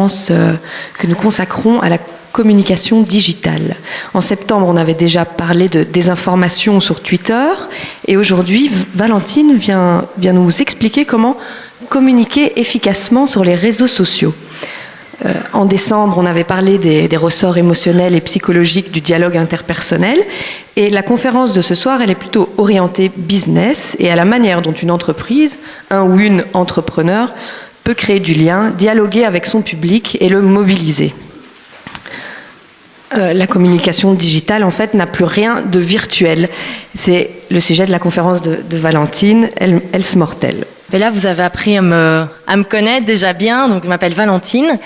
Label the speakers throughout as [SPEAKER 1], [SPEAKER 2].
[SPEAKER 1] que nous consacrons à la communication digitale. En septembre, on avait déjà parlé de désinformation sur Twitter et aujourd'hui, Valentine vient nous expliquer comment communiquer efficacement sur les réseaux sociaux. En décembre, on avait parlé des ressorts émotionnels et psychologiques du dialogue interpersonnel et la conférence de ce soir, elle est plutôt orientée business et à la manière dont une entreprise, un ou une entrepreneur, peut créer du lien, dialoguer avec son public et le mobiliser. La communication digitale, en fait, n'a plus rien de virtuel. C'est le sujet de la conférence de Valentine, Else Mortel.
[SPEAKER 2] Mais là, vous avez appris à me connaître déjà bien, donc je m'appelle Valentine.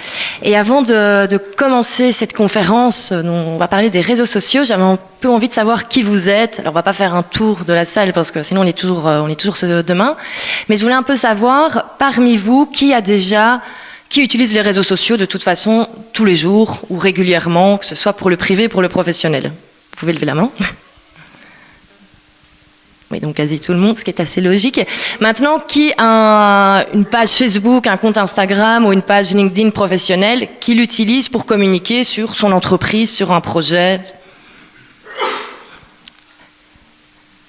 [SPEAKER 2] Et avant de commencer cette conférence, on va parler des réseaux sociaux, j'avais un peu envie de savoir qui vous êtes. Alors, on va pas faire un tour de la salle parce que sinon on est toujours demain. Mais je voulais un peu savoir, parmi vous, qui utilise les réseaux sociaux de toute façon tous les jours ou régulièrement, que ce soit pour le privé, pour le professionnel. Vous pouvez lever la main. Oui, donc quasi tout le monde, ce qui est assez logique. Maintenant, qui a une page Facebook, un compte Instagram ou une page LinkedIn professionnelle, qui l'utilise pour communiquer sur son entreprise, sur un projet?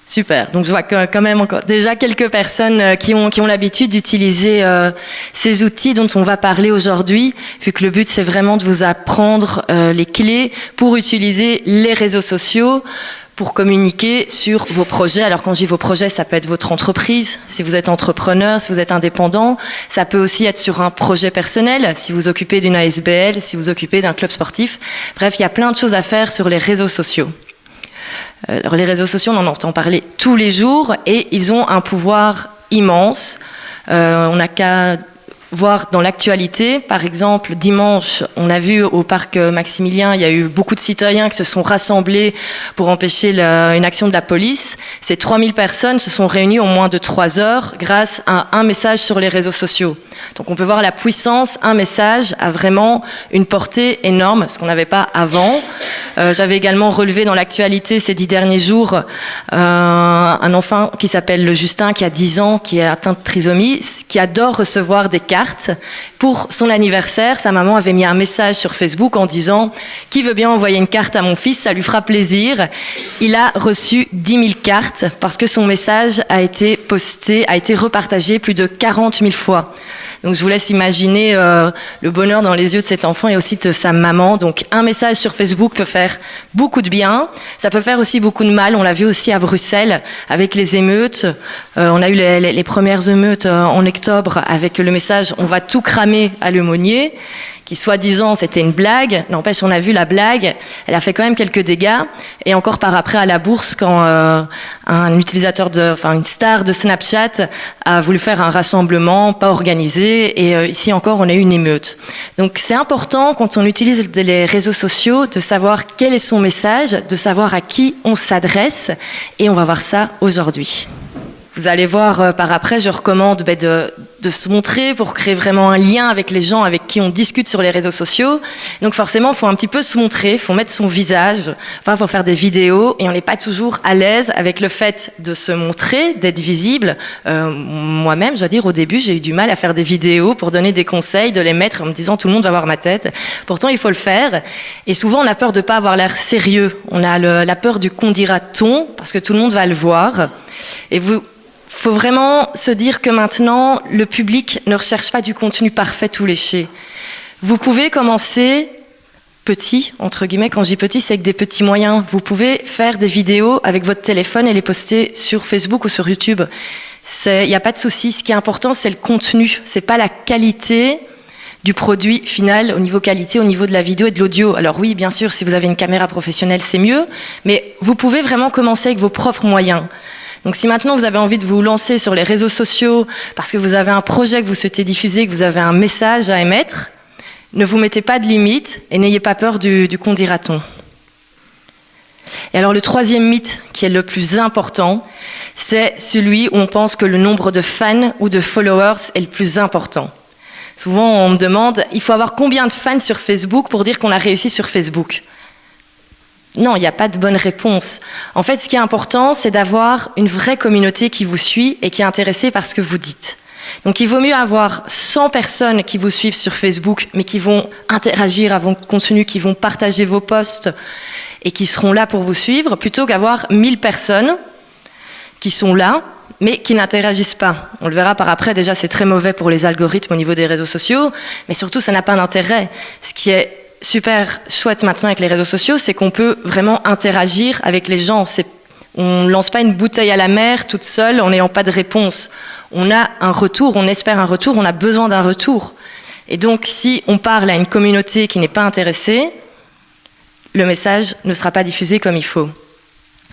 [SPEAKER 2] Super, donc je vois quand même encore déjà quelques personnes qui ont l'habitude d'utiliser ces outils dont on va parler aujourd'hui, vu que le but c'est vraiment de vous apprendre les clés pour utiliser les réseaux sociaux, pour communiquer sur vos projets. Alors quand je dis vos projets, ça peut être votre entreprise, si vous êtes entrepreneur, si vous êtes indépendant, ça peut aussi être sur un projet personnel, si vous occupez d'une ASBL, si vous occupez d'un club sportif. Bref, il y a plein de choses à faire sur les réseaux sociaux. Alors les réseaux sociaux, on en entend parler tous les jours et ils ont un pouvoir immense. On n'a qu'à voir dans l'actualité, par exemple, dimanche, on a vu au parc Maximilien, il y a eu beaucoup de citoyens qui se sont rassemblés pour empêcher une action de la police. Ces 3000 personnes se sont réunies en moins de 3 heures grâce à un message sur les réseaux sociaux. Donc on peut voir la puissance, un message a vraiment une portée énorme, ce qu'on n'avait pas avant. J'avais également relevé dans l'actualité ces 10 derniers jours un enfant qui s'appelle le Justin, qui a 10 ans, qui est atteint de trisomie, qui adore recevoir des cartes. Pour son anniversaire, sa maman avait mis un message sur Facebook en disant « Qui veut bien envoyer une carte à mon fils, ça lui fera plaisir ». Il a reçu 10 000 cartes parce que son message a été posté, a été repartagé plus de 40 000 fois. Donc je vous laisse imaginer le bonheur dans les yeux de cet enfant et aussi de sa maman. Donc un message sur Facebook peut faire beaucoup de bien. Ça peut faire aussi beaucoup de mal. On l'a vu aussi à Bruxelles avec les émeutes. On a eu les premières émeutes en octobre avec le message « On va tout cramer à l'aumônier », qui soi-disant c'était une blague. N'empêche, on a vu la blague, elle a fait quand même quelques dégâts. Et encore par après à la bourse, quand une star de Snapchat a voulu faire un rassemblement pas organisé, et ici encore on a eu une émeute. Donc c'est important quand on utilise les réseaux sociaux de savoir quel est son message, de savoir à qui on s'adresse, et on va voir ça aujourd'hui. Vous allez voir par après, je recommande de se montrer pour créer vraiment un lien avec les gens avec qui on discute sur les réseaux sociaux. Donc forcément, il faut un petit peu se montrer, il faut mettre son visage, il faut faire des vidéos et on n'est pas toujours à l'aise avec le fait de se montrer, d'être visible. Moi-même, je dois dire, au début, j'ai eu du mal à faire des vidéos pour donner des conseils, de les mettre en me disant tout le monde va voir ma tête. Pourtant, il faut le faire. Et souvent, on a peur de ne pas avoir l'air sérieux. On a la peur du qu'on dira-t-on parce que tout le monde va le voir. Et faut vraiment se dire que maintenant, le public ne recherche pas du contenu parfait ou léché. Vous pouvez commencer petit, entre guillemets. Quand je dis petit, c'est avec des petits moyens. Vous pouvez faire des vidéos avec votre téléphone et les poster sur Facebook ou sur YouTube. Il n'y a pas de souci. Ce qui est important, c'est le contenu. C'est pas la qualité du produit final au niveau qualité, au niveau de la vidéo et de l'audio. Alors oui, bien sûr, si vous avez une caméra professionnelle, c'est mieux. Mais vous pouvez vraiment commencer avec vos propres moyens. Donc si maintenant vous avez envie de vous lancer sur les réseaux sociaux parce que vous avez un projet que vous souhaitez diffuser, que vous avez un message à émettre, ne vous mettez pas de limite et n'ayez pas peur du qu'on dira-t-on. Et alors le troisième mythe qui est le plus important, c'est celui où on pense que le nombre de fans ou de followers est le plus important. Souvent on me demande, il faut avoir combien de fans sur Facebook pour dire qu'on a réussi sur Facebook ? Non, il n'y a pas de bonne réponse. En fait, ce qui est important, c'est d'avoir une vraie communauté qui vous suit et qui est intéressée par ce que vous dites. Donc il vaut mieux avoir 100 personnes qui vous suivent sur Facebook, mais qui vont interagir à votre contenu, qui vont partager vos posts et qui seront là pour vous suivre, plutôt qu'avoir 1000 personnes qui sont là, mais qui n'interagissent pas. On le verra par après, déjà c'est très mauvais pour les algorithmes au niveau des réseaux sociaux, mais surtout ça n'a pas d'intérêt. Ce qui est super chouette maintenant avec les réseaux sociaux, c'est qu'on peut vraiment interagir avec les gens. On ne lance pas une bouteille à la mer toute seule en n'ayant pas de réponse. On a un retour, on espère un retour, on a besoin d'un retour. Et donc si on parle à une communauté qui n'est pas intéressée, le message ne sera pas diffusé comme il faut.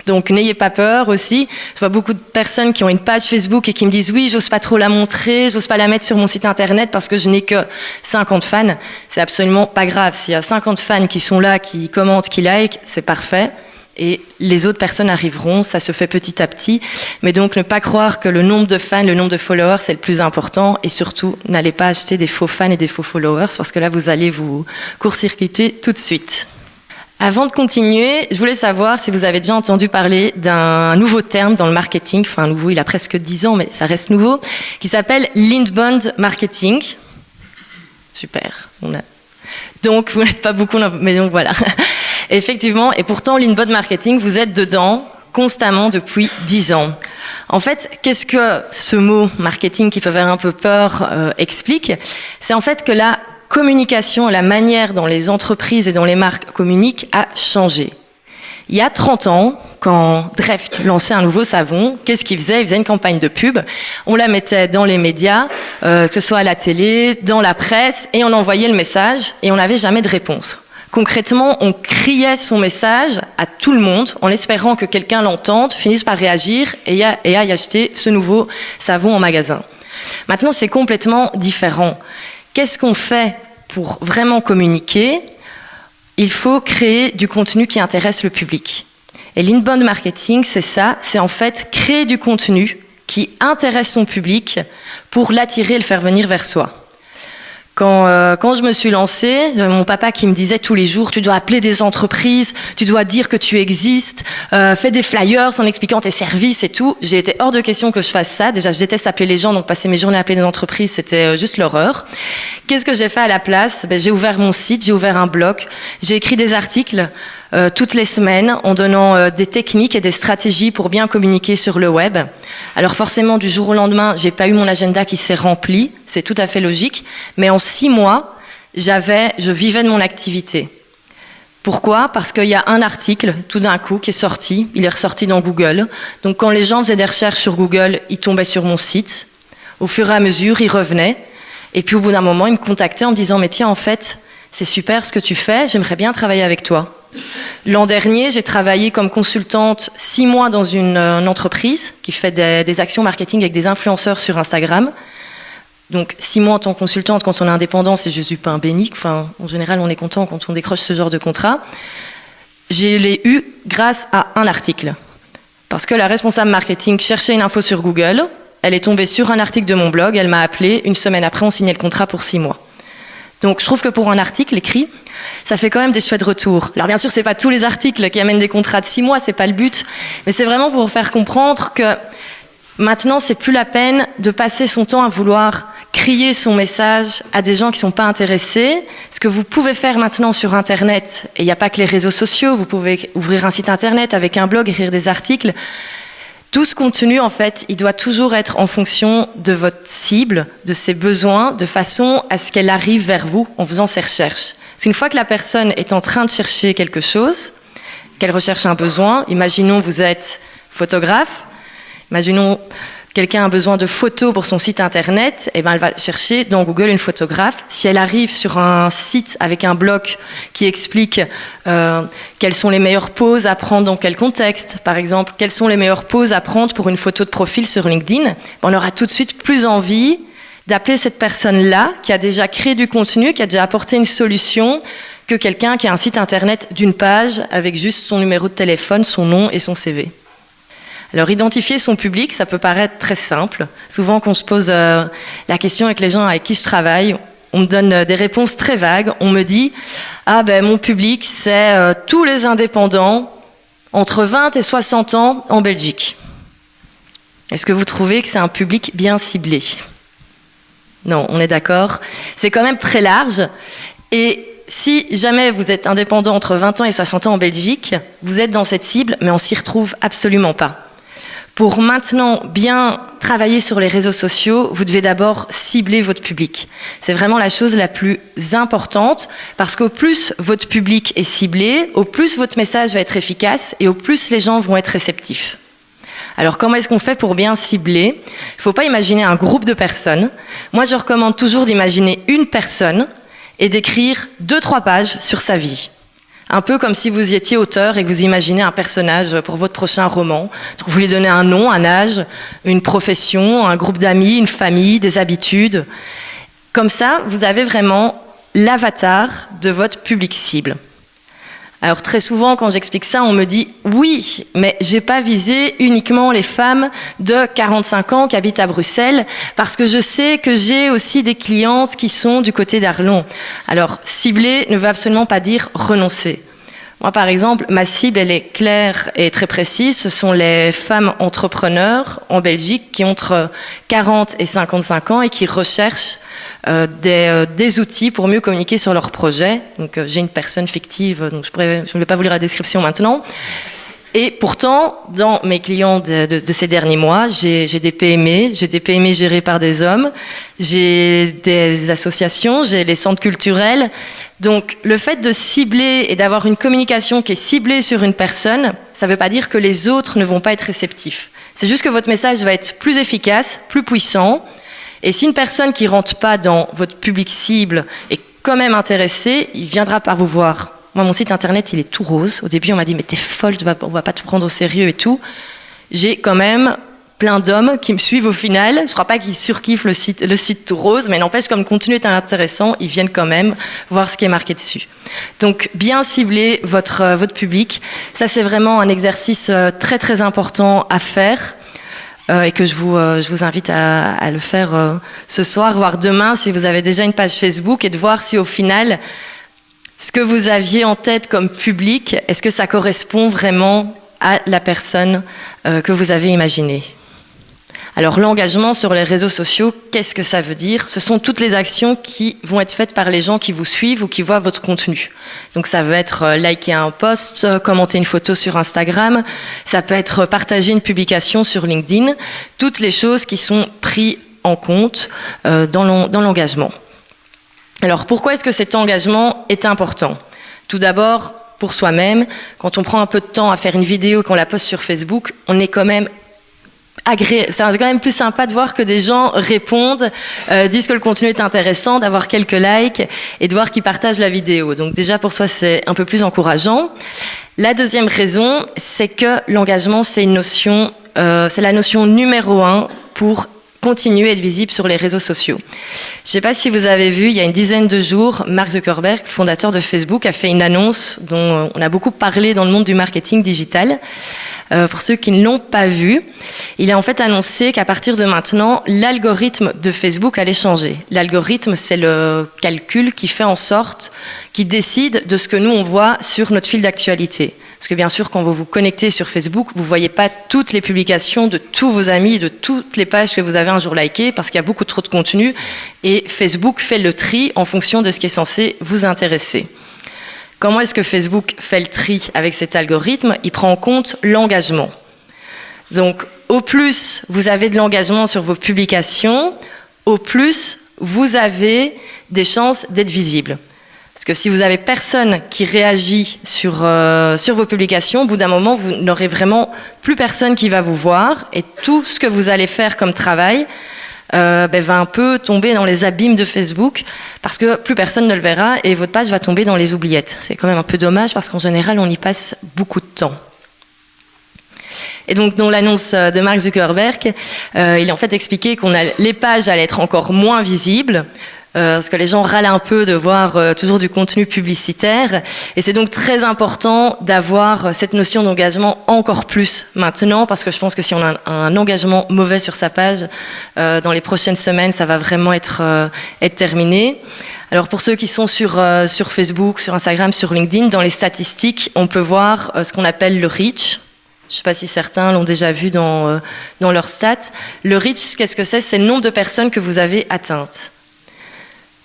[SPEAKER 2] Donc n'ayez pas peur aussi. Je vois beaucoup de personnes qui ont une page Facebook et qui me disent « oui, j'ose pas trop la montrer, j'ose pas la mettre sur mon site internet parce que je n'ai que 50 fans ». C'est absolument pas grave. S'il y a 50 fans qui sont là, qui commentent, qui likent, c'est parfait. Et les autres personnes arriveront, ça se fait petit à petit. Mais donc ne pas croire que le nombre de fans, le nombre de followers, c'est le plus important. Et surtout, n'allez pas acheter des faux fans et des faux followers parce que là, vous allez vous court-circuiter tout de suite. Avant de continuer, je voulais savoir si vous avez déjà entendu parler d'un nouveau terme dans le marketing, enfin nouveau, il a presque 10 ans, mais ça reste nouveau, qui s'appelle l'inbound marketing. Super. Donc, vous n'êtes pas beaucoup, mais donc voilà. Effectivement, et pourtant, l'inbound marketing, vous êtes dedans constamment depuis 10 ans. En fait, qu'est-ce que ce mot marketing qui peut faire un peu peur explique ? C'est en fait que la communication, la manière dont les entreprises et dont les marques communiquent a changé. Il y a 30 ans, quand Dreft lançait un nouveau savon, qu'est-ce qu'il faisait ? Il faisait une campagne de pub, on la mettait dans les médias, que ce soit à la télé, dans la presse, et on envoyait le message, et on n'avait jamais de réponse. Concrètement, on criait son message à tout le monde, en espérant que quelqu'un l'entende, finisse par réagir, et aille acheter ce nouveau savon en magasin. Maintenant, c'est complètement différent. Qu'est-ce qu'on fait pour vraiment communiquer ? Il faut créer du contenu qui intéresse le public. Et l'inbound marketing, c'est ça, c'est en fait créer du contenu qui intéresse son public pour l'attirer et le faire venir vers soi. Quand je me suis lancée, mon papa qui me disait tous les jours, tu dois appeler des entreprises, tu dois dire que tu existes, fais des flyers en expliquant tes services et tout. J'ai été hors de question que je fasse ça. Déjà, je déteste appeler les gens, donc passer mes journées à appeler des entreprises, c'était juste l'horreur. Qu'est-ce que j'ai fait à la place ? J'ai ouvert mon site, j'ai ouvert un blog, j'ai écrit des articles toutes les semaines en donnant des techniques et des stratégies pour bien communiquer sur le web. Alors forcément, du jour au lendemain, j'ai pas eu mon agenda qui s'est rempli, c'est tout à fait logique, mais en 6 mois, je vivais de mon activité. Pourquoi ? Parce qu'il y a un article, tout d'un coup, qui est sorti, il est ressorti dans Google. Donc quand les gens faisaient des recherches sur Google, ils tombaient sur mon site. Au fur et à mesure, ils revenaient. Et puis au bout d'un moment, ils me contactaient en me disant « mais tiens, en fait, c'est super ce que tu fais, j'aimerais bien travailler avec toi ». L'an dernier, j'ai travaillé comme consultante 6 mois dans une entreprise qui fait des actions marketing avec des influenceurs sur Instagram. Donc 6 mois en tant que consultante, quand on est indépendant, c'est juste du pain béni. Enfin, en général, on est content quand on décroche ce genre de contrat. Je l'ai eu grâce à un article. Parce que la responsable marketing cherchait une info sur Google, elle est tombée sur un article de mon blog, elle m'a appelé, 1 semaine après, on signait le contrat pour 6 mois. Donc je trouve que pour un article écrit, ça fait quand même des chouettes retours. Alors bien sûr, c'est pas tous les articles qui amènent des contrats de 6 mois, c'est pas le but, mais c'est vraiment pour faire comprendre que maintenant, c'est plus la peine de passer son temps à vouloir crier son message à des gens qui sont pas intéressés. Ce que vous pouvez faire maintenant sur Internet, et il n'y a pas que les réseaux sociaux, vous pouvez ouvrir un site Internet avec un blog, écrire des articles. Tout ce contenu, en fait, il doit toujours être en fonction de votre cible, de ses besoins, de façon à ce qu'elle arrive vers vous en faisant ses recherches. Parce qu'une fois que la personne est en train de chercher quelque chose, qu'elle recherche un besoin, imaginons vous êtes photographe, imaginons quelqu'un a besoin de photos pour son site internet, et ben elle va chercher dans Google une photographe. Si elle arrive sur un site avec un bloc qui explique quelles sont les meilleures poses à prendre dans quel contexte, par exemple, quelles sont les meilleures poses à prendre pour une photo de profil sur LinkedIn, on aura tout de suite plus envie d'appeler cette personne-là qui a déjà créé du contenu, qui a déjà apporté une solution, que quelqu'un qui a un site internet d'une page avec juste son numéro de téléphone, son nom et son CV. Alors, identifier son public, ça peut paraître très simple. Souvent, quand je pose la question avec les gens avec qui je travaille, on me donne des réponses très vagues. On me dit « Ah ben, mon public, c'est tous les indépendants entre 20 et 60 ans en Belgique. » Est-ce que vous trouvez que c'est un public bien ciblé ? Non, on est d'accord. C'est quand même très large. Et si jamais vous êtes indépendant entre 20 ans et 60 ans en Belgique, vous êtes dans cette cible, mais on s'y retrouve absolument pas. Pour maintenant bien travailler sur les réseaux sociaux, vous devez d'abord cibler votre public. C'est vraiment la chose la plus importante parce qu'au plus votre public est ciblé, au plus votre message va être efficace et au plus les gens vont être réceptifs. Alors comment est-ce qu'on fait pour bien cibler ? Il ne faut pas imaginer un groupe de personnes. Moi, je recommande toujours d'imaginer une personne et d'écrire 2-3 pages sur sa vie. Un peu comme si vous y étiez auteur et que vous imaginez un personnage pour votre prochain roman. Donc vous lui donnez un nom, un âge, une profession, un groupe d'amis, une famille, des habitudes. Comme ça, vous avez vraiment l'avatar de votre public cible. Alors très souvent, quand j'explique ça, on me dit « Oui, mais j'ai pas visé uniquement les femmes de 45 ans qui habitent à Bruxelles parce que je sais que j'ai aussi des clientes qui sont du côté d'Arlon. » Alors, cibler ne veut absolument pas dire renoncer. Moi, par exemple, ma cible, elle est claire et très précise. Ce sont les femmes entrepreneurs en Belgique qui ont entre 40 et 55 ans et qui recherchent des outils pour mieux communiquer sur leurs projets. Donc, j'ai une personne fictive, donc je ne vais pas vous lire la description maintenant. Et pourtant, dans mes clients de ces derniers mois, j'ai des PME, gérées par des hommes, j'ai des associations, j'ai les centres culturels. Donc, le fait de cibler et d'avoir une communication qui est ciblée sur une personne, ça ne veut pas dire que les autres ne vont pas être réceptifs. C'est juste que votre message va être plus efficace, plus puissant. Et si une personne qui ne rentre pas dans votre public cible est quand même intéressée, il viendra par vous voir. Moi, mon site internet, il est tout rose. Au début, on m'a dit « mais t'es folle, on va pas te prendre au sérieux et tout ». J'ai quand même plein d'hommes qui me suivent au final. Je ne crois pas qu'ils surkiffent le site tout rose, mais n'empêche, comme le contenu est intéressant, ils viennent quand même voir ce qui est marqué dessus. Donc, bien cibler votre public. Ça, c'est vraiment un exercice très, très important à faire. Et que je vous invite à le faire ce soir, voire demain, si vous avez déjà une page Facebook, et de voir si au final, ce que vous aviez en tête comme public, est-ce que ça correspond vraiment à la personne que vous avez imaginée ? Alors l'engagement sur les réseaux sociaux, qu'est-ce que ça veut dire ? Ce sont toutes les actions qui vont être faites par les gens qui vous suivent ou qui voient votre contenu. Donc ça veut être liker un post, commenter une photo sur Instagram, ça peut être partager une publication sur LinkedIn, toutes les choses qui sont prises en compte dans l'engagement. Alors pourquoi est-ce que cet engagement est important ? Tout d'abord, pour soi-même, quand on prend un peu de temps à faire une vidéo et qu'on la poste sur Facebook, on est quand même c'est quand même plus sympa de voir que des gens répondent, disent que le contenu est intéressant, d'avoir quelques likes et de voir qu'ils partagent la vidéo. Donc déjà pour soi, c'est un peu plus encourageant. La deuxième raison, c'est que l'engagement, c'est la notion numéro 1 pour continuer à être visible sur les réseaux sociaux. Je ne sais pas si vous avez vu, il y a une dizaine de jours, Mark Zuckerberg, le fondateur de Facebook, a fait une annonce dont on a beaucoup parlé dans le monde du marketing digital. Pour ceux qui ne l'ont pas vu, il a en fait annoncé qu'à partir de maintenant, l'algorithme de Facebook allait changer. L'algorithme, c'est le calcul qui fait en sorte, qui décide de ce que nous on voit sur notre fil d'actualité. Parce que bien sûr, quand vous vous connectez sur Facebook, vous ne voyez pas toutes les publications de tous vos amis, de toutes les pages que vous avez un jour likées, parce qu'il y a beaucoup trop de contenu. Et Facebook fait le tri en fonction de ce qui est censé vous intéresser. Comment est-ce que Facebook fait le tri avec cet algorithme ? Il prend en compte l'engagement. Donc, au plus vous avez de l'engagement sur vos publications, au plus vous avez des chances d'être visible. Parce que si vous avez personne qui réagit sur vos publications, au bout d'un moment, vous n'aurez vraiment plus personne qui va vous voir et tout ce que vous allez faire comme travail va un peu tomber dans les abîmes de Facebook parce que plus personne ne le verra et votre page va tomber dans les oubliettes. C'est quand même un peu dommage parce qu'en général, on y passe beaucoup de temps. Et donc, dans l'annonce de Mark Zuckerberg, il a en fait expliqué les pages allaient être encore moins visibles, parce que les gens râlent un peu de voir toujours du contenu publicitaire. Et c'est donc très important d'avoir cette notion d'engagement encore plus maintenant, parce que je pense que si on a un engagement mauvais sur sa page, dans les prochaines semaines, ça va vraiment être terminé. Alors pour ceux qui sont sur Facebook, sur Instagram, sur LinkedIn, dans les statistiques, on peut voir ce qu'on appelle le reach. Je ne sais pas si certains l'ont déjà vu dans leurs stats. Le reach, qu'est-ce que c'est ? C'est le nombre de personnes que vous avez atteintes.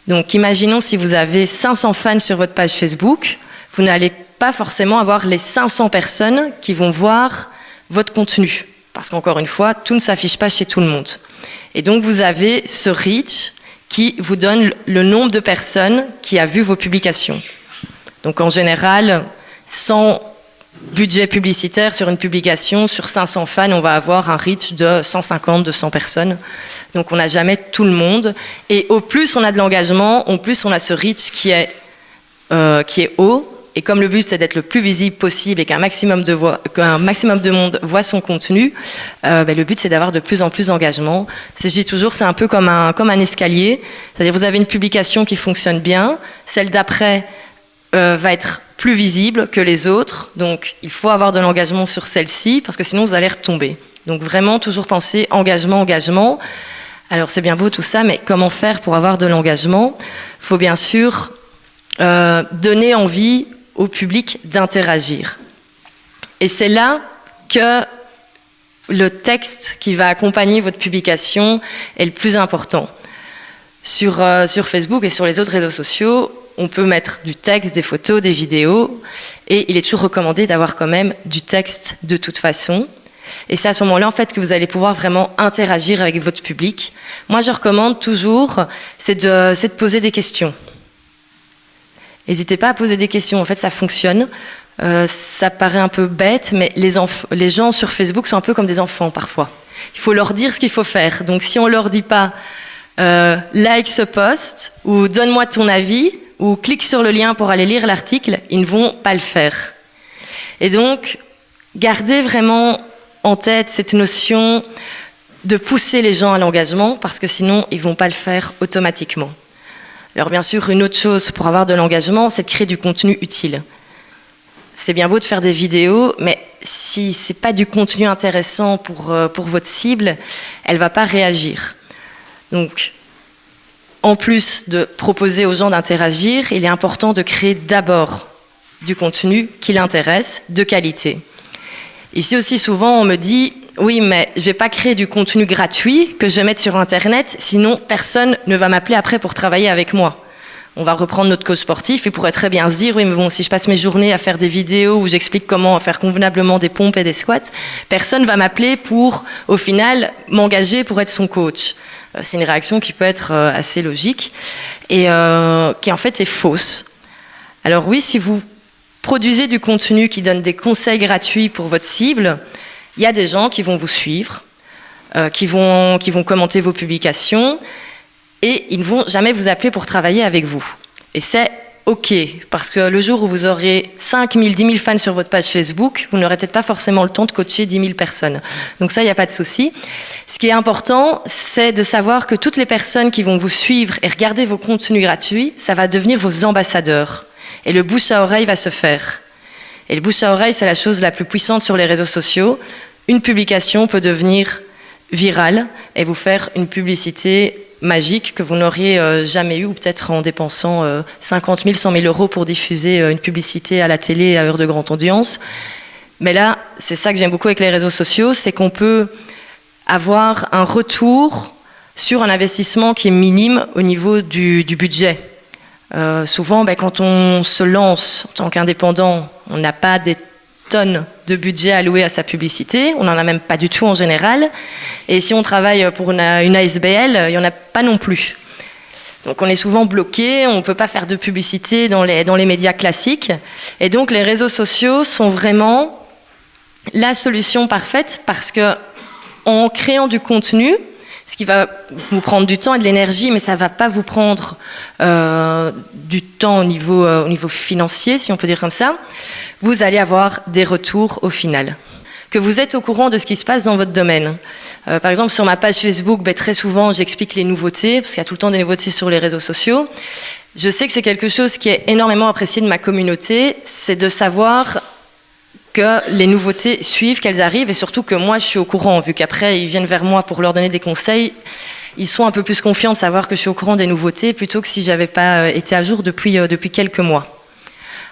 [SPEAKER 2] Donc imaginons si vous avez 500 fans sur votre page Facebook, vous n'allez pas forcément avoir les 500 personnes qui vont voir votre contenu. Parce qu'encore une fois, tout ne s'affiche pas chez tout le monde. Et donc vous avez ce reach qui vous donne le nombre de personnes qui a vu vos publications. Donc en général, sans budget publicitaire sur une publication, sur 500 fans, on va avoir un reach de 150, 200 personnes. Donc on n'a jamais tout le monde. Et au plus on a de l'engagement, au plus on a ce reach qui est haut. Et comme le but c'est d'être le plus visible possible et qu'un maximum de monde voit son contenu, le but c'est d'avoir de plus en plus d'engagement. Je dis toujours, c'est un peu comme un escalier. C'est-à-dire vous avez une publication qui fonctionne bien, celle d'après va être plus visible que les autres, donc il faut avoir de l'engagement sur celle-ci parce que sinon vous allez retomber. Donc vraiment toujours penser engagement. Alors c'est bien beau tout ça, mais comment faire pour avoir de l'engagement? Il faut bien sûr donner envie au public d'interagir. Et c'est là que le texte qui va accompagner votre publication est le plus important. Sur Facebook et sur les autres réseaux sociaux, on peut mettre du texte, des photos, des vidéos, et il est toujours recommandé d'avoir quand même du texte de toute façon. Et c'est à ce moment-là, en fait, que vous allez pouvoir vraiment interagir avec votre public. Moi, je recommande toujours, c'est de poser des questions. N'hésitez pas à poser des questions, en fait, ça fonctionne. Ça paraît un peu bête, mais les gens sur Facebook sont un peu comme des enfants, parfois. Il faut leur dire ce qu'il faut faire. Donc, si on leur dit pas like ce post, ou donne-moi ton avis, ou clique sur le lien pour aller lire l'article, ils ne vont pas le faire. Et donc, gardez vraiment en tête cette notion de pousser les gens à l'engagement, parce que sinon, ils ne vont pas le faire automatiquement. Alors bien sûr, une autre chose pour avoir de l'engagement, c'est de créer du contenu utile. C'est bien beau de faire des vidéos, mais si ce n'est pas du contenu intéressant pour votre cible, elle ne va pas réagir. Donc, en plus de proposer aux gens d'interagir, il est important de créer d'abord du contenu qui l'intéresse, de qualité. Ici aussi, souvent, on me dit « Oui, mais je ne vais pas créer du contenu gratuit que je vais mettre sur Internet, sinon personne ne va m'appeler après pour travailler avec moi. » On va reprendre notre cause sportif, il pourrait très bien se dire « Oui, mais bon, si je passe mes journées à faire des vidéos où j'explique comment faire convenablement des pompes et des squats, personne ne va m'appeler pour, au final, m'engager pour être son coach. » C'est une réaction qui peut être assez logique et qui en fait est fausse. Alors oui, si vous produisez du contenu qui donne des conseils gratuits pour votre cible, il y a des gens qui vont vous suivre, qui vont commenter vos publications et ils ne vont jamais vous appeler pour travailler avec vous. Et c'est OK, parce que le jour où vous aurez 5 000, 10 000 fans sur votre page Facebook, vous n'aurez peut-être pas forcément le temps de coacher 10 000 personnes. Donc ça, il n'y a pas de souci. Ce qui est important, c'est de savoir que toutes les personnes qui vont vous suivre et regarder vos contenus gratuits, ça va devenir vos ambassadeurs. Et le bouche à oreille va se faire. Et le bouche à oreille, c'est la chose la plus puissante sur les réseaux sociaux. Une publication peut devenir virale et vous faire une publicité magique que vous n'auriez jamais eu, ou peut-être en dépensant 50 000, 100 000 euros pour diffuser une publicité à la télé à heure de grande audience. Mais là, c'est ça que j'aime beaucoup avec les réseaux sociaux, c'est qu'on peut avoir un retour sur un investissement qui est minime au niveau du budget. Souvent, quand on se lance en tant qu'indépendant, on n'a pas des tonnes de budget alloué à sa publicité, on n'en a même pas du tout en général, et si on travaille pour une ASBL, il n'y en a pas non plus. Donc on est souvent bloqué, on ne peut pas faire de publicité dans les médias classiques, et donc les réseaux sociaux sont vraiment la solution parfaite, parce que en créant du contenu, ce qui va vous prendre du temps et de l'énergie, mais ça ne va pas vous prendre du temps au niveau financier, si on peut dire comme ça, vous allez avoir des retours au final. Que vous êtes au courant de ce qui se passe dans votre domaine. Par exemple, sur ma page Facebook, très souvent, j'explique les nouveautés, parce qu'il y a tout le temps des nouveautés sur les réseaux sociaux. Je sais que c'est quelque chose qui est énormément apprécié de ma communauté, c'est de savoir que les nouveautés suivent, qu'elles arrivent, et surtout que moi je suis au courant, vu qu'après ils viennent vers moi pour leur donner des conseils, ils sont un peu plus confiants de savoir que je suis au courant des nouveautés, plutôt que si j'avais pas été à jour depuis quelques mois.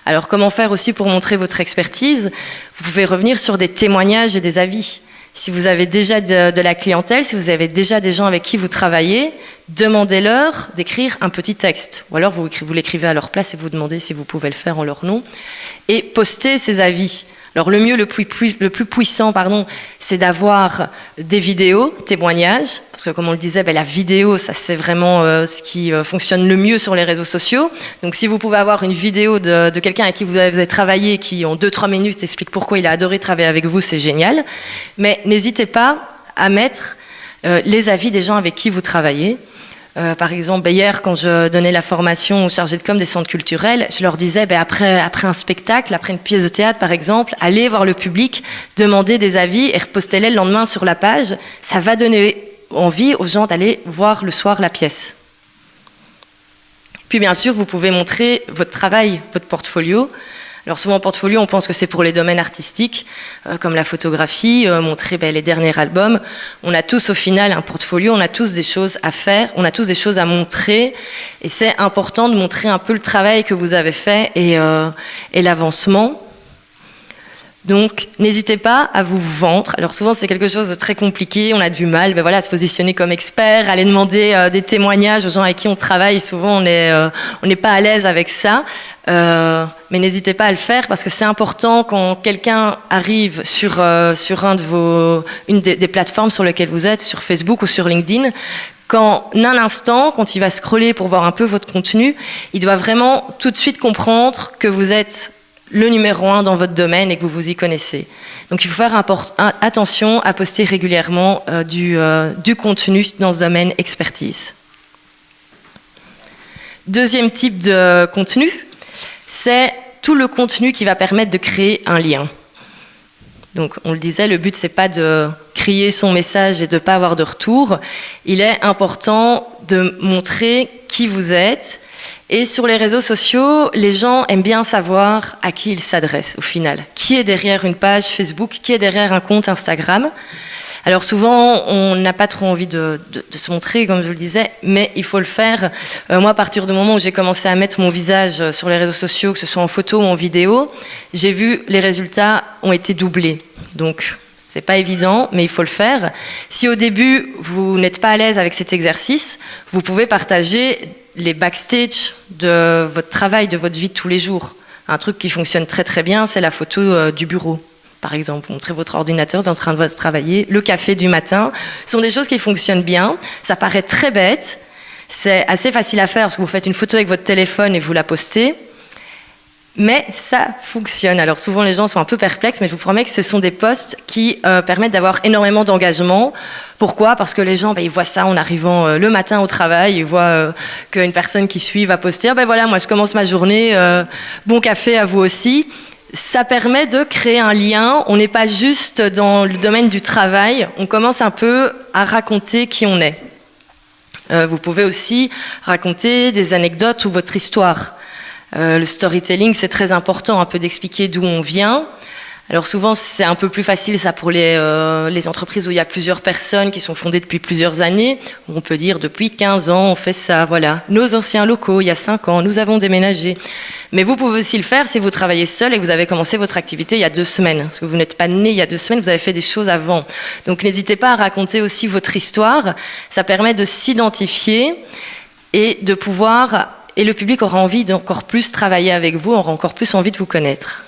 [SPEAKER 2] Alors comment faire aussi pour montrer votre expertise? Vous pouvez revenir sur des témoignages et des avis. Si vous avez déjà de la clientèle, si vous avez déjà des gens avec qui vous travaillez, demandez-leur d'écrire un petit texte. Ou alors vous l'écrivez à leur place et vous demandez si vous pouvez le faire en leur nom. Et postez ces avis. Alors le mieux, le plus puissant, c'est d'avoir des vidéos, témoignages, parce que comme on le disait, la vidéo, ça c'est vraiment ce qui fonctionne le mieux sur les réseaux sociaux. Donc si vous pouvez avoir une vidéo de quelqu'un avec qui vous avez travaillé, qui en 2-3 minutes explique pourquoi il a adoré travailler avec vous, c'est génial. Mais n'hésitez pas à mettre les avis des gens avec qui vous travaillez. Par exemple, hier, quand je donnais la formation aux chargés de com des centres culturels, je leur disais, après un spectacle, après une pièce de théâtre, par exemple, allez voir le public, demandez des avis et repostez-les le lendemain sur la page. Ça va donner envie aux gens d'aller voir le soir la pièce. Puis, bien sûr, vous pouvez montrer votre travail, votre portfolio. Alors souvent, en portfolio, on pense que c'est pour les domaines artistiques, comme la photographie, montrer les derniers albums. On a tous au final un portfolio, on a tous des choses à faire, on a tous des choses à montrer. Et c'est important de montrer un peu le travail que vous avez fait et l'avancement. Donc, n'hésitez pas à vous vendre. Alors souvent, c'est quelque chose de très compliqué. On a du mal à se positionner comme expert, aller demander des témoignages aux gens avec qui on travaille. Souvent, on n'est pas à l'aise avec ça. Mais n'hésitez pas à le faire parce que c'est important quand quelqu'un arrive sur une des plateformes sur lesquelles vous êtes, sur Facebook ou sur LinkedIn, qu'en un instant, quand il va scroller pour voir un peu votre contenu, il doit vraiment tout de suite comprendre que vous êtes le numéro 1 dans votre domaine et que vous vous y connaissez. Donc il faut faire attention à poster régulièrement du contenu dans ce domaine expertise. Deuxième type de contenu, c'est tout le contenu qui va permettre de créer un lien. Donc on le disait, le but c'est pas de crier son message et de ne pas avoir de retour. Il est important de montrer qui vous êtes. Et sur les réseaux sociaux, les gens aiment bien savoir à qui ils s'adressent au final. Qui est derrière une page Facebook, qui est derrière un compte Instagram. Alors souvent, on n'a pas trop envie de se montrer, comme je le disais, mais il faut le faire. Moi, à partir du moment où j'ai commencé à mettre mon visage sur les réseaux sociaux, que ce soit en photo ou en vidéo, j'ai vu les résultats ont été doublés. Donc, c'est pas évident, mais il faut le faire. Si au début, vous n'êtes pas à l'aise avec cet exercice, vous pouvez partager les backstage de votre travail, de votre vie de tous les jours. Un truc qui fonctionne très très bien, c'est la photo du bureau. Par exemple, vous montrez votre ordinateur, vous êtes en train de travailler, le café du matin. Ce sont des choses qui fonctionnent bien. Ça paraît très bête. C'est assez facile à faire parce que vous faites une photo avec votre téléphone et vous la postez. Mais ça fonctionne. Alors souvent les gens sont un peu perplexes, mais je vous promets que ce sont des posts qui permettent d'avoir énormément d'engagement. Pourquoi ? Parce que les gens, ils voient ça en arrivant le matin au travail, ils voient qu'une personne qui suit va poster « voilà, moi je commence ma journée, bon café à vous aussi ». Ça permet de créer un lien. On n'est pas juste dans le domaine du travail, on commence un peu à raconter qui on est. Vous pouvez aussi raconter des anecdotes ou votre histoire. Le storytelling, c'est très important, un peu d'expliquer d'où on vient. Alors souvent, c'est un peu plus facile ça pour les entreprises où il y a plusieurs personnes qui sont fondées depuis plusieurs années, où on peut dire depuis 15 ans, on fait ça, voilà. Nos anciens locaux, il y a 5 ans, nous avons déménagé. Mais vous pouvez aussi le faire si vous travaillez seul et que vous avez commencé votre activité il y a 2 semaines. Parce que vous n'êtes pas né il y a 2 semaines, vous avez fait des choses avant. Donc n'hésitez pas à raconter aussi votre histoire. Ça permet de s'identifier et de pouvoir... Et le public aura envie d'encore plus travailler avec vous, aura encore plus envie de vous connaître.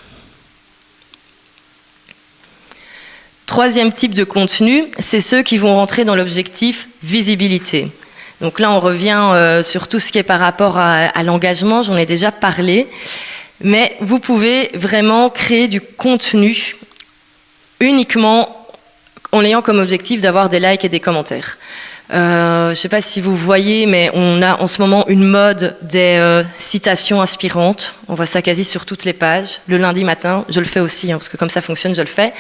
[SPEAKER 2] Troisième type de contenu, c'est ceux qui vont rentrer dans l'objectif visibilité. Donc là, on revient sur tout ce qui est par rapport à l'engagement, j'en ai déjà parlé. Mais vous pouvez vraiment créer du contenu uniquement en ayant comme objectif d'avoir des likes et des commentaires. Je ne sais pas si vous voyez, mais on a en ce moment une mode des citations inspirantes. On voit ça quasi sur toutes les pages. Le lundi matin, je le fais aussi, parce que comme ça fonctionne, je le fais.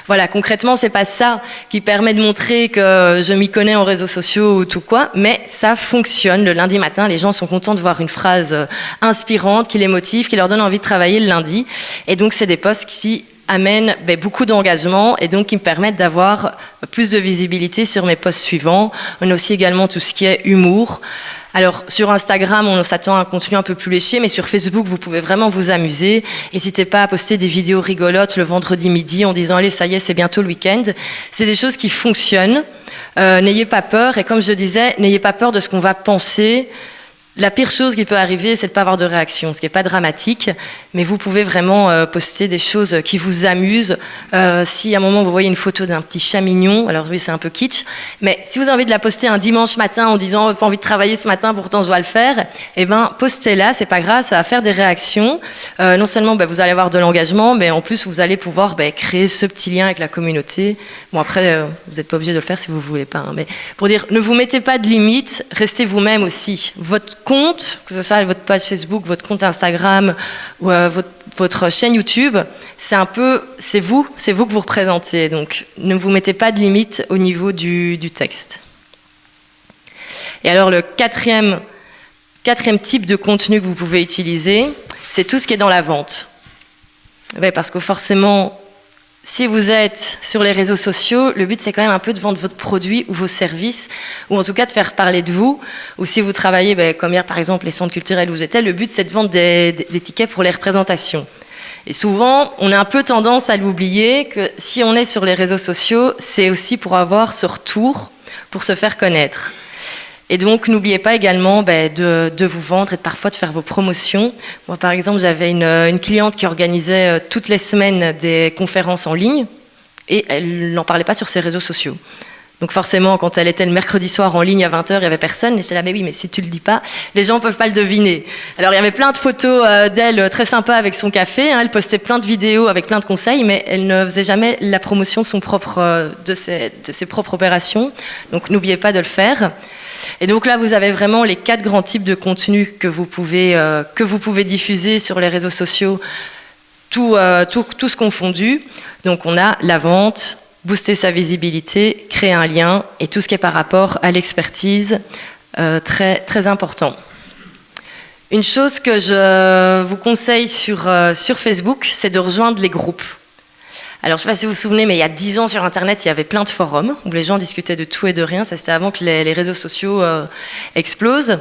[SPEAKER 2] Voilà, concrètement, c'est pas ça qui permet de montrer que je m'y connais en réseaux sociaux ou tout quoi, mais ça fonctionne. Le lundi matin, les gens sont contents de voir une phrase inspirante qui les motive, qui leur donne envie de travailler le lundi. Et donc, c'est des posts qui amènent beaucoup d'engagement et donc qui me permettent d'avoir plus de visibilité sur mes posts suivants. On a aussi également tout ce qui est humour. Alors sur Instagram, on s'attend à un contenu un peu plus léché, mais sur Facebook, vous pouvez vraiment vous amuser. N'hésitez pas à poster des vidéos rigolotes le vendredi midi en disant « Allez, ça y est, c'est bientôt le week-end ». C'est des choses qui fonctionnent. N'ayez pas peur. Et comme je disais, n'ayez pas peur de ce qu'on va penser. La pire chose qui peut arriver, c'est de ne pas avoir de réaction, ce qui n'est pas dramatique, mais vous pouvez vraiment poster des choses qui vous amusent. Si à un moment vous voyez une photo d'un petit chat mignon, alors oui c'est un peu kitsch, mais si vous avez envie de la poster un dimanche matin en disant « pas envie de travailler ce matin, pourtant je dois le faire », eh ben postez-la, c'est pas grave, ça va faire des réactions. Non seulement vous allez avoir de l'engagement, mais en plus vous allez pouvoir créer ce petit lien avec la communauté. Bon après, vous n'êtes pas obligé de le faire si vous ne voulez pas, hein, mais pour dire, ne vous mettez pas de limites, restez vous-même aussi. Votre compte, que ce soit votre page Facebook, votre compte Instagram ou votre chaîne YouTube, c'est vous que vous représentez. Donc, ne vous mettez pas de limites au niveau du texte. Et alors, le quatrième type de contenu que vous pouvez utiliser, c'est tout ce qui est dans la vente. Ouais, parce que forcément, si vous êtes sur les réseaux sociaux, le but c'est quand même un peu de vendre votre produit ou vos services, ou en tout cas de faire parler de vous. Ou si vous travaillez, comme hier par exemple les centres culturels où j'étais, le but c'est de vendre des tickets pour les représentations. Et souvent, on a un peu tendance à l'oublier que si on est sur les réseaux sociaux, c'est aussi pour avoir ce retour, pour se faire connaître. Et donc, n'oubliez pas également de vous vendre et parfois de faire vos promotions. Moi, par exemple, j'avais une cliente qui organisait toutes les semaines des conférences en ligne et elle n'en parlait pas sur ses réseaux sociaux. Donc forcément, quand elle était le mercredi soir en ligne à 20h, il n'y avait personne. Et j'étais là, mais oui, mais si tu ne le dis pas, les gens ne peuvent pas le deviner. Alors, il y avait plein de photos d'elle très sympa avec son café. Hein, elle postait plein de vidéos avec plein de conseils, mais elle ne faisait jamais la promotion de ses propres opérations. Donc, n'oubliez pas de le faire. Et donc là, vous avez vraiment les 4 grands types de contenus que vous pouvez diffuser sur les réseaux sociaux, tout ce confondu. Donc on a la vente, booster sa visibilité, créer un lien et tout ce qui est par rapport à l'expertise, très, très important. Une chose que je vous conseille sur Facebook, c'est de rejoindre les groupes. Alors, je ne sais pas si vous vous souvenez, mais il y a 10 ans sur Internet, il y avait plein de forums où les gens discutaient de tout et de rien. Ça, c'était avant que les réseaux sociaux explosent.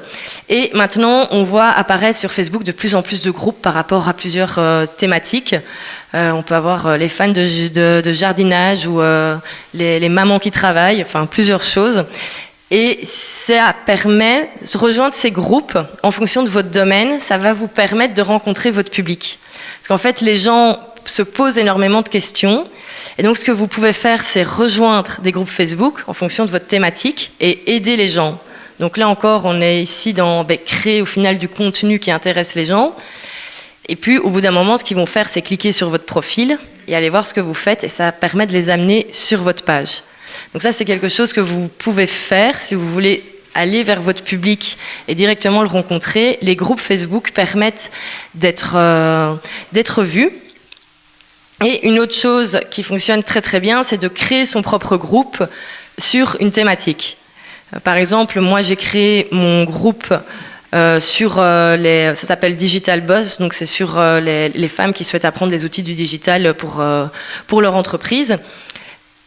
[SPEAKER 2] Et maintenant, on voit apparaître sur Facebook de plus en plus de groupes par rapport à plusieurs thématiques. On peut avoir les fans de jardinage ou les mamans qui travaillent, enfin plusieurs choses. Et ça permet de rejoindre ces groupes en fonction de votre domaine. Ça va vous permettre de rencontrer votre public. Parce qu'en fait, les gens se posent énormément de questions. Et donc, ce que vous pouvez faire, c'est rejoindre des groupes Facebook en fonction de votre thématique et aider les gens. Donc là encore, on est ici dans créer au final du contenu qui intéresse les gens. Et puis, au bout d'un moment, ce qu'ils vont faire, c'est cliquer sur votre profil et aller voir ce que vous faites. Et ça permet de les amener sur votre page. Donc ça, c'est quelque chose que vous pouvez faire si vous voulez aller vers votre public et directement le rencontrer. Les groupes Facebook permettent d'être vus. Et une autre chose qui fonctionne très très bien, c'est de créer son propre groupe sur une thématique. Par exemple, moi j'ai créé mon groupe ça s'appelle Digital Boss, donc c'est sur les femmes qui souhaitent apprendre les outils du digital pour leur entreprise.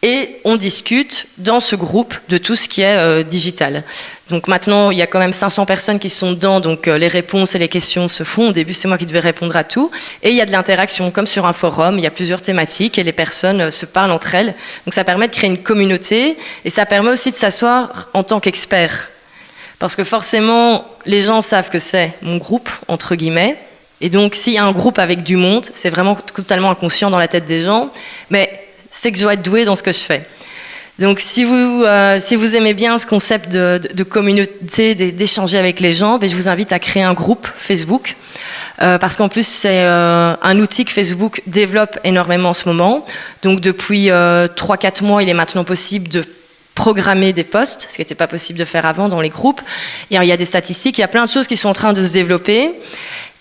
[SPEAKER 2] Et on discute dans ce groupe de tout ce qui est digital. Donc maintenant, il y a quand même 500 personnes qui sont dedans, donc les réponses et les questions se font. Au début, c'est moi qui devais répondre à tout. Et il y a de l'interaction, comme sur un forum, il y a plusieurs thématiques et les personnes se parlent entre elles. Donc ça permet de créer une communauté et ça permet aussi de s'asseoir en tant qu'expert. Parce que forcément, les gens savent que c'est mon groupe, entre guillemets. Et donc, s'il y a un groupe avec du monde, c'est vraiment totalement inconscient dans la tête des gens. Mais c'est que je dois être douée dans ce que je fais. Donc, si vous aimez bien ce concept de communauté, d'échanger avec les gens, je vous invite à créer un groupe Facebook. Parce qu'en plus, c'est un outil que Facebook développe énormément en ce moment. Donc, depuis 3-4 mois, il est maintenant possible de programmer des posts, ce qui n'était pas possible de faire avant dans les groupes. Et il y a des statistiques, il y a plein de choses qui sont en train de se développer.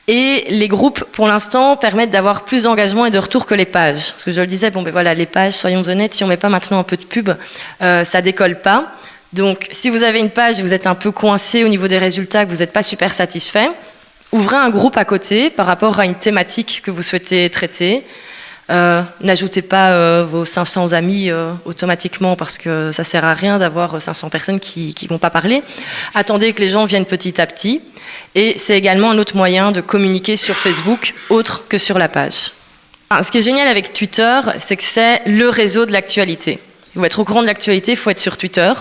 [SPEAKER 2] Et les groupes, pour l'instant, permettent d'avoir plus d'engagement et de retour que les pages. Parce que je le disais, voilà, les pages, soyons honnêtes, si on ne met pas maintenant un peu de pub, ça ne décolle pas. Donc, si vous avez une page et vous êtes un peu coincé au niveau des résultats, que vous n'êtes pas super satisfait, ouvrez un groupe à côté par rapport à une thématique que vous souhaitez traiter. N'ajoutez pas vos 500 amis automatiquement parce que ça sert à rien d'avoir 500 personnes qui vont pas parler. Attendez que les gens viennent petit à petit. Et c'est également un autre moyen de communiquer sur Facebook autre que sur la page. Ce qui est génial avec Twitter, c'est que c'est le réseau de l'actualité. Vous voulez être au courant de l'actualité, il faut être sur Twitter.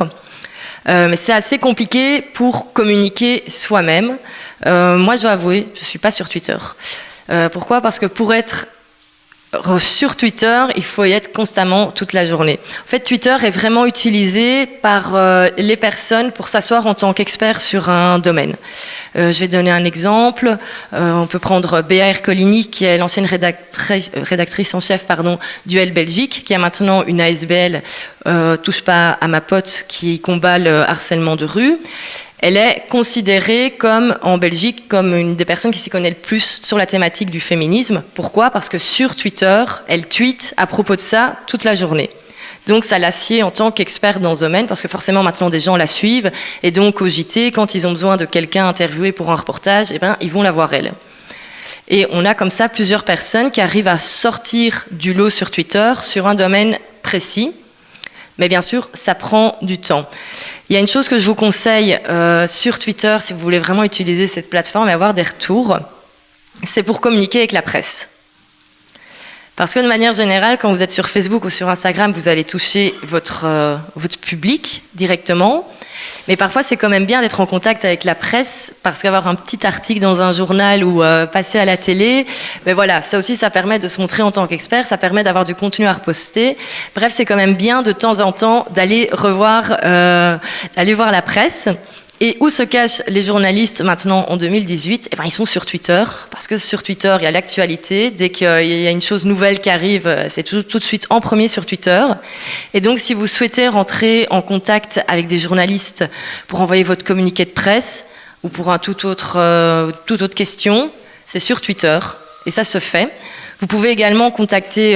[SPEAKER 2] Mais c'est assez compliqué pour communiquer soi-même. Moi, je dois avouer, je ne suis pas sur Twitter. Pourquoi ? Parce que pour être sur Twitter, il faut y être constamment toute la journée. En fait, Twitter est vraiment utilisé par les personnes pour s'asseoir en tant qu'expert sur un domaine. Je vais donner un exemple. On peut prendre Béa Ercolini, qui est l'ancienne rédactrice en chef du L Belgique, qui a maintenant une ASBL, Touche pas à ma pote, qui combat le harcèlement de rue. Elle est considérée en Belgique comme une des personnes qui s'y connaît le plus sur la thématique du féminisme. Pourquoi ? Parce que sur Twitter, elle tweete à propos de ça toute la journée. Donc ça l'assied en tant qu'experte dans ce domaine, parce que forcément maintenant des gens la suivent, et donc au JT, quand ils ont besoin de quelqu'un interviewé pour un reportage, ils vont la voir elle. Et on a comme ça plusieurs personnes qui arrivent à sortir du lot sur Twitter sur un domaine précis. Mais bien sûr, ça prend du temps. Il y a une chose que je vous conseille sur Twitter, si vous voulez vraiment utiliser cette plateforme et avoir des retours, c'est pour communiquer avec la presse. Parce que de manière générale, quand vous êtes sur Facebook ou sur Instagram, vous allez toucher votre public directement. Mais parfois, c'est quand même bien d'être en contact avec la presse, parce qu'avoir un petit article dans un journal ou passer à la télé, mais voilà, ça aussi, ça permet de se montrer en tant qu'expert, ça permet d'avoir du contenu à reposter. Bref, c'est quand même bien de temps en temps d'aller voir la presse. Et où se cachent les journalistes maintenant en 2018 ? Ils sont sur Twitter, parce que sur Twitter, il y a l'actualité. Dès qu'il y a une chose nouvelle qui arrive, c'est tout de suite en premier sur Twitter. Et donc, si vous souhaitez rentrer en contact avec des journalistes pour envoyer votre communiqué de presse ou pour toute autre question, c'est sur Twitter. Et ça se fait. Vous pouvez également contacter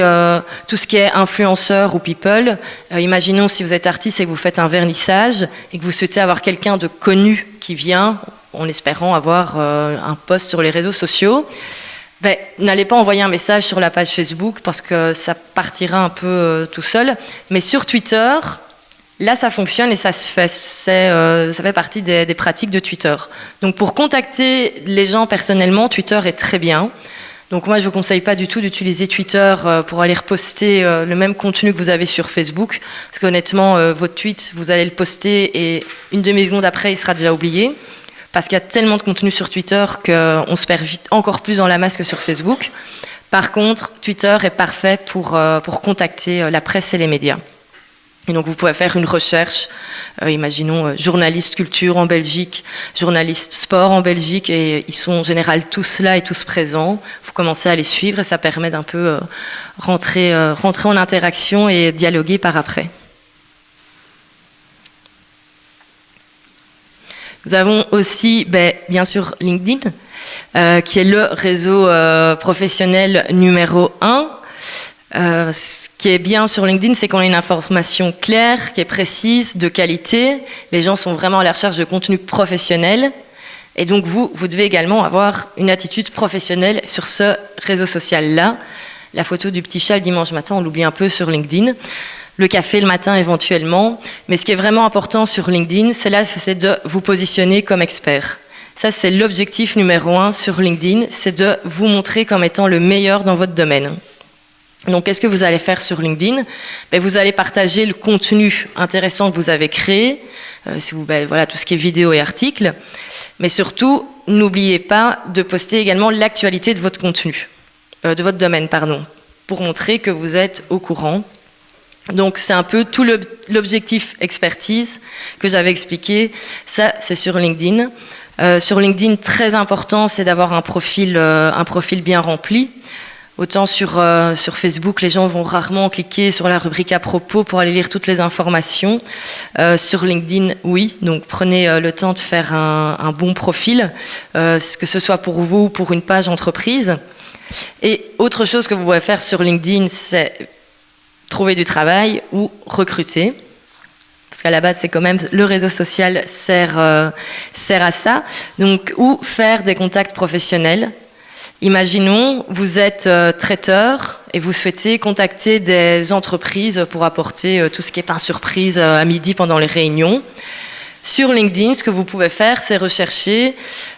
[SPEAKER 2] tout ce qui est influenceur ou people. Imaginons si vous êtes artiste et que vous faites un vernissage et que vous souhaitez avoir quelqu'un de connu qui vient, en espérant avoir un post sur les réseaux sociaux. N'allez pas envoyer un message sur la page Facebook parce que ça partira un peu tout seul. Mais sur Twitter, là, ça fonctionne et ça se fait. Ça fait partie des pratiques de Twitter. Donc, pour contacter les gens personnellement, Twitter est très bien. Donc moi, je ne vous conseille pas du tout d'utiliser Twitter pour aller reposter le même contenu que vous avez sur Facebook. Parce qu'honnêtement, votre tweet, vous allez le poster et une demi-seconde après, il sera déjà oublié. Parce qu'il y a tellement de contenu sur Twitter qu'on se perd vite encore plus dans la masse que sur Facebook. Par contre, Twitter est parfait pour contacter la presse et les médias. Et donc vous pouvez faire une recherche, imaginons journaliste culture en Belgique, journaliste sport en Belgique, et ils sont en général tous là et tous présents. Vous commencez à les suivre et ça permet d'un peu rentrer en interaction et dialoguer par après. Nous avons aussi, bien sûr, LinkedIn, qui est le réseau professionnel numéro 1. Ce qui est bien sur LinkedIn, c'est qu'on a une information claire, qui est précise, de qualité. Les gens sont vraiment à la recherche de contenu professionnel. Et donc vous devez également avoir une attitude professionnelle sur ce réseau social-là. La photo du petit chat le dimanche matin, on l'oublie un peu sur LinkedIn. Le café le matin éventuellement. Mais ce qui est vraiment important sur LinkedIn, c'est de vous positionner comme expert. Ça, c'est l'objectif numéro 1 sur LinkedIn, c'est de vous montrer comme étant le meilleur dans votre domaine. Donc, qu'est-ce que vous allez faire sur LinkedIn ? Vous allez partager le contenu intéressant que vous avez créé, tout ce qui est vidéo et articles. Mais surtout, n'oubliez pas de poster également l'actualité de votre contenu, de votre domaine, pour montrer que vous êtes au courant. Donc, c'est un peu tout l'objectif expertise que j'avais expliqué. Ça, c'est sur LinkedIn. Sur LinkedIn, très important, c'est d'avoir un profil bien rempli. Autant sur Facebook, les gens vont rarement cliquer sur la rubrique à propos pour aller lire toutes les informations. Sur LinkedIn, oui. Donc prenez le temps de faire un bon profil, que ce soit pour vous ou pour une page entreprise. Et autre chose que vous pouvez faire sur LinkedIn, c'est trouver du travail ou recruter. Parce qu'à la base, c'est quand même le réseau social sert à ça. Donc, ou faire des contacts professionnels. Imaginons, vous êtes traiteur et vous souhaitez contacter des entreprises pour apporter tout ce qui est pain surprise à midi pendant les réunions. Sur LinkedIn, ce que vous pouvez faire, c'est rechercher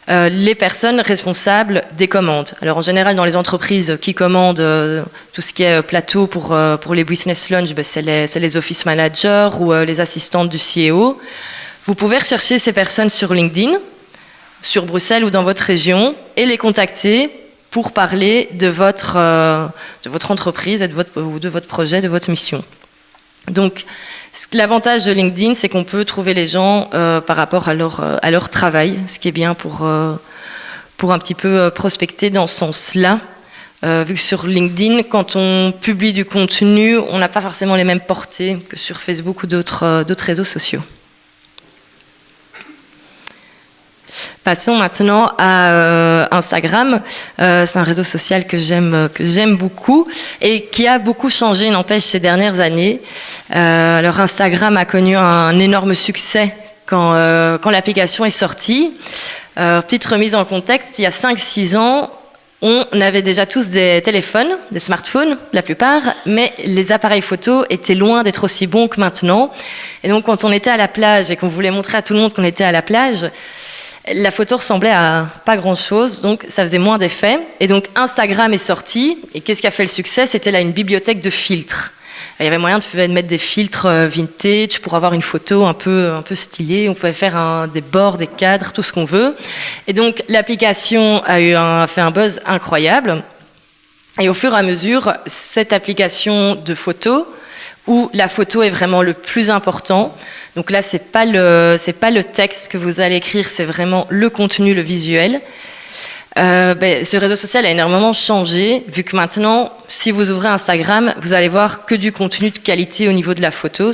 [SPEAKER 2] les personnes responsables des commandes. Alors en général, dans les entreprises qui commandent tout ce qui est plateau pour les business lunch, c'est les office managers ou les assistantes du CEO. Vous pouvez rechercher ces personnes sur LinkedIn, sur Bruxelles ou dans votre région, et les contacter pour parler de votre entreprise et de votre projet, de votre mission. Donc, l'avantage de LinkedIn, c'est qu'on peut trouver les gens par rapport à leur travail, ce qui est bien pour un petit peu prospecter dans ce sens-là. Vu que sur LinkedIn, quand on publie du contenu, on n'a pas forcément les mêmes portées que sur Facebook ou d'autres réseaux sociaux. Passons maintenant à Instagram. C'est un réseau social que j'aime beaucoup et qui a beaucoup changé, n'empêche, ces dernières années. Alors Instagram a connu un énorme succès quand l'application est sortie. Petite remise en contexte, il y a 5-6 ans, on avait déjà tous des téléphones, des smartphones, la plupart, mais les appareils photo étaient loin d'être aussi bons que maintenant. Et donc quand on était à la plage et qu'on voulait montrer à tout le monde qu'on était à la plage, la photo ressemblait à pas grand-chose, donc ça faisait moins d'effet. Et donc Instagram est sorti, et qu'est-ce qui a fait le succès? C'était là une bibliothèque de filtres. Il y avait moyen de mettre des filtres vintage pour avoir une photo un peu stylée. On pouvait faire des bords, des cadres, tout ce qu'on veut. Et donc l'application a fait un buzz incroyable. Et au fur et à mesure, cette application de photos, où la photo est vraiment le plus important. Donc là, c'est pas le texte que vous allez écrire, c'est vraiment le contenu, le visuel. Ce réseau social a énormément changé, vu que maintenant, si vous ouvrez Instagram, vous allez voir que du contenu de qualité au niveau de la photo.